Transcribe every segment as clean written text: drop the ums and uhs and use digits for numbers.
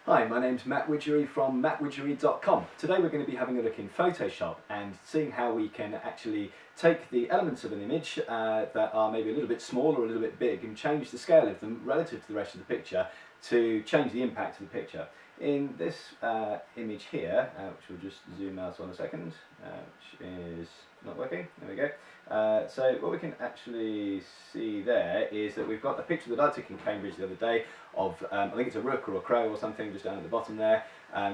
Hi, my name's Matt Widgery from mattwidgery.com. Today we're going to be having a look in Photoshop and seeing how we can actually take the elements of an image that are maybe a little bit small or a little bit big and change the scale of them relative to the rest of the picture to change the impact of the picture. In this image here, which we'll just zoom out on a second, which is not working, there we go. So what we can actually see there is that we've got a picture that I took in Cambridge the other day of, I think it's a rook or a crow or something just down at the bottom there,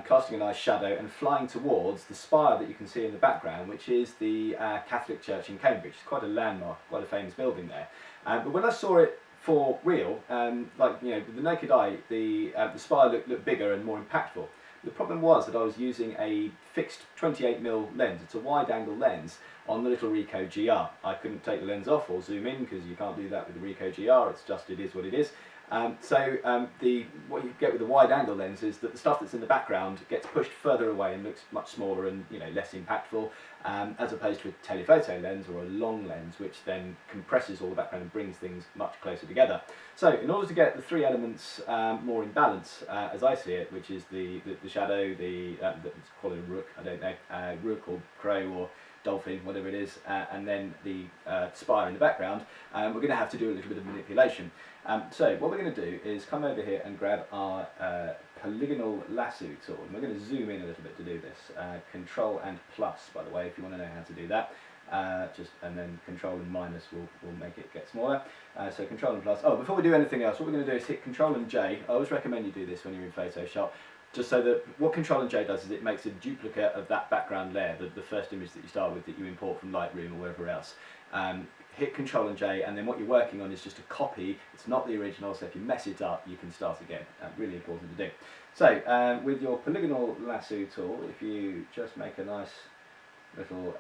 casting a nice shadow and flying towards the spire that you can see in the background, which is the Catholic Church in Cambridge. It's quite a landmark, quite a famous building there. But when I saw it for real, like with the naked eye, the spire looked bigger and more impactful. The problem was that I was using a fixed 28mm lens. It's a wide-angle lens on the little Ricoh GR. I couldn't take the lens off or zoom in because you can't do that with the Ricoh GR. It's just, it is what it is. What you get with the wide-angle lens is that the stuff that's in the background gets pushed further away and looks much smaller and less impactful, as opposed to a telephoto lens or a long lens, which then compresses all the background and brings things much closer together. So in order to get the three elements more in balance, as I see it, which is the shadow, let's call it a rook, I don't know, rook or crow or dolphin, whatever it is, and then the spire in the background, we're going to have to do a little bit of manipulation. So what we're going to do is come over here and grab our polygonal lasso tool, and we're going to zoom in a little bit to do this. Control and plus, by the way, if you want to know how to do that. And then Control and minus will make it get smaller. So Control and plus. Oh, before we do anything else, what we're going to do is hit Control and J. I always recommend you do this when you're in Photoshop, just so that what Control and J does is it makes a duplicate of that background layer, the first image that you start with that you import from Lightroom or wherever else. Hit Control and J, and then what you're working on is just a copy. It's not the original, so if you mess it up, you can start again. Really important to do. So with your polygonal lasso tool, if you just make a nice little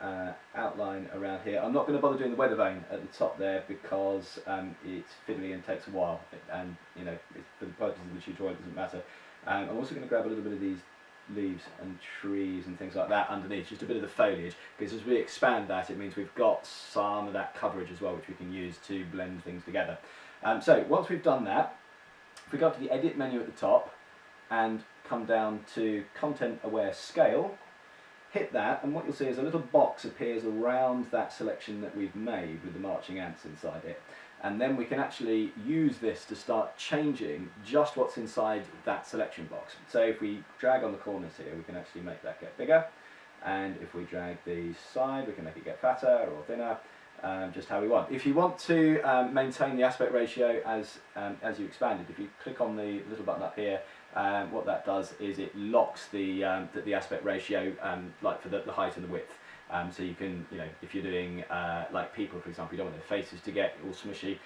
outline around here. I'm not going to bother doing the weather vane at the top there because it's fiddly and takes a while, and for the purposes of the tutorial it doesn't matter. I'm also going to grab a little bit of these leaves and trees and things like that underneath, just a bit of the foliage, because as we expand that it means we've got some of that coverage as well, which we can use to blend things together. So once we've done that, if we go up to the edit menu at the top and come down to content aware scale, hit that, and what you'll see is a little box appears around that selection that we've made with the marching ants inside it. And then we can actually use this to start changing just what's inside that selection box. So if we drag on the corners here, we can actually make that get bigger. And if we drag the side, we can make it get fatter or thinner, just how we want. If you want to maintain the aspect ratio as you expand it, if you click on the little button up here, what that does is it locks the aspect ratio like for the height and the width. So you can, if you're doing like people, for example, you don't want their faces to get all smushy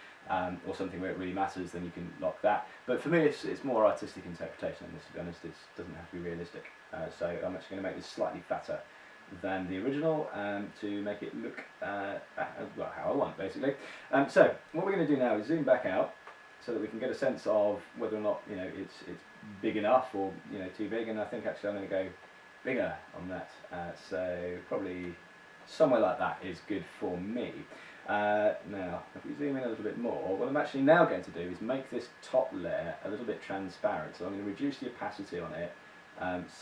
or something where it really matters, then you can lock that. But for me, it's more artistic interpretation than this, to be honest. It doesn't have to be realistic. So I'm actually going to make this slightly fatter than the original to make it look well, how I want, basically. So what we're going to do now is zoom back out so that we can get a sense of whether or not it's big enough or too big. And I think actually I'm going to go bigger on that, so probably somewhere like that is good for me. Now if we zoom in a little bit more, what I'm actually now going to do is make this top layer a little bit transparent. So I'm going to reduce the opacity on it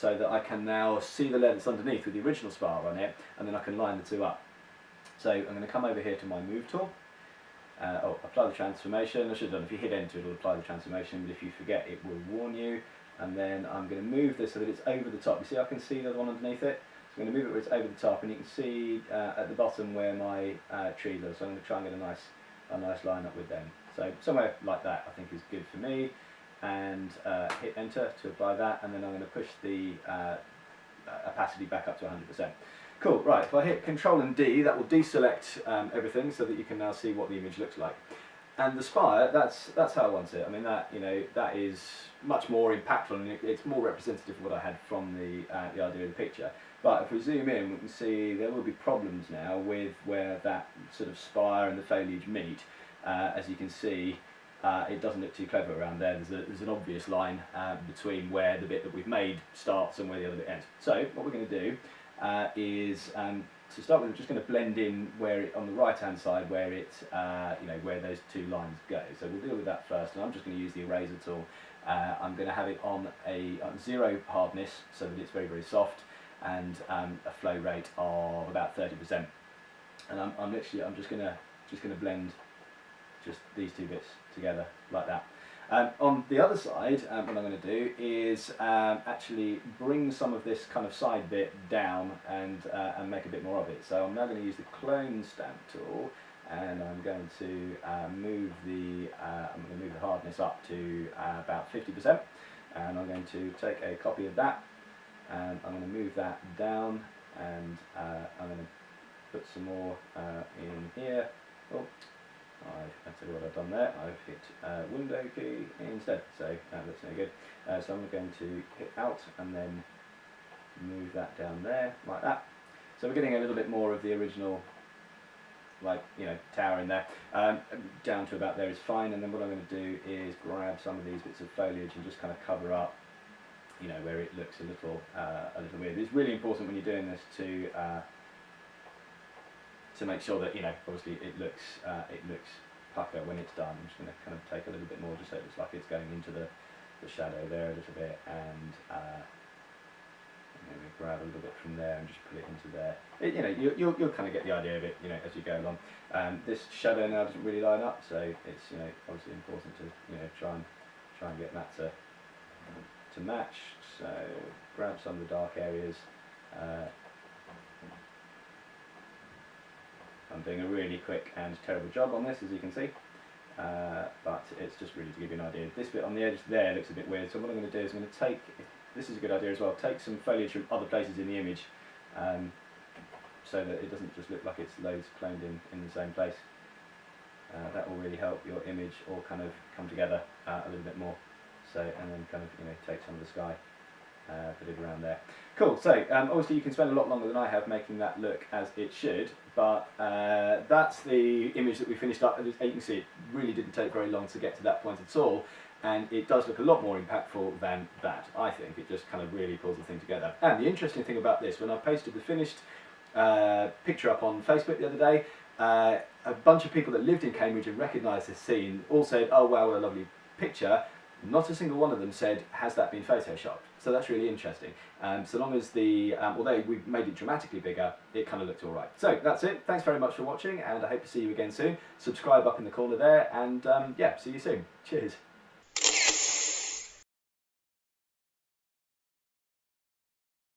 so that I can now see the layer that's underneath with the original spire on it, and then I can line the two up. So I'm going to come over here to my move tool. Apply the transformation. I should have done, if you hit enter it'll apply the transformation, but if you forget it will warn you. And then I'm going to move this so that it's over the top. You see I can see the other one underneath it? So I'm going to move it where it's over the top, and you can see at the bottom where my trees are. So I'm going to try and get a nice line up with them. So somewhere like that I think is good for me. And hit enter to apply that, and then I'm going to push the opacity back up to 100%. Cool, right, if I hit Control and D, that will deselect everything so that you can now see what the image looks like. And the spire, that's how I want it. I mean, that is much more impactful, and it's more representative of what I had from the idea of the picture. But if we zoom in, we can see there will be problems now with where that sort of spire and the foliage meet. As you can see, it doesn't look too clever around there. There's an obvious line between where the bit that we've made starts and where the other bit ends. So what we're going to do is to start with, I'm just going to blend in where on the right hand side where it, where those two lines go. So we'll deal with that first, and I'm just going to use the eraser tool I'm going to have it on a zero hardness so that it's very, very soft, and a flow rate of about 30%. And I'm just going to blend just these two bits together like that. On the other side, what I'm going to do is actually bring some of this kind of side bit down and make a bit more of it. So I'm now going to use the clone stamp tool, and I'm going to move the hardness up to about 50%, and I'm going to take a copy of that, and I'm going to move that down, and I'm going to put some more in here. Oh, I'll tell you what I've done there. I've hit window key instead, so that's no good. So I'm going to hit out and then move that down there like that. So we're getting a little bit more of the original, like, you know, tower in there. Down to about there is fine. And then what I'm going to do is grab some of these bits of foliage and just kind of cover up, you know, where it looks a little weird. It's really important when you're doing this to make sure that, you know, obviously it looks pucker when it's done. I'm just going to kind of take a little bit more just so it looks like it's going into the shadow there a little bit, and maybe grab a little bit from there and just put it into there. You know, you'll kind of get the idea of it, you know, as you go along. This shadow now doesn't really line up, so it's, you know, obviously important to, you know, try and get that to match. So grab some of the dark areas. I'm doing a really quick and terrible job on this, as you can see, but it's just really to give you an idea. This bit on the edge there looks a bit weird, so what I'm going to do is I'm going to take, this is a good idea as well, take some foliage from other places in the image, so that it doesn't just look like it's loads cloned in the same place. That will really help your image all kind of come together a little bit more. So, and then kind of, you know, take some of the sky, put it around there. Cool, so obviously you can spend a lot longer than I have making that look as it should, but that's the image that we finished up. As you can see, it really didn't take very long to get to that point at all, and it does look a lot more impactful than that, I think. It just kind of really pulls the thing together. And the interesting thing about this, when I posted the finished picture up on Facebook the other day, a bunch of people that lived in Cambridge and recognised this scene all said, "Oh wow, what a lovely picture." Not a single one of them said, "Has that been photoshopped?" So that's really interesting. So long as although we've made it dramatically bigger, it kind of looked all right. So that's it. Thanks very much for watching, and I hope to see you again soon. Subscribe up in the corner there, and yeah, see you soon. Cheers.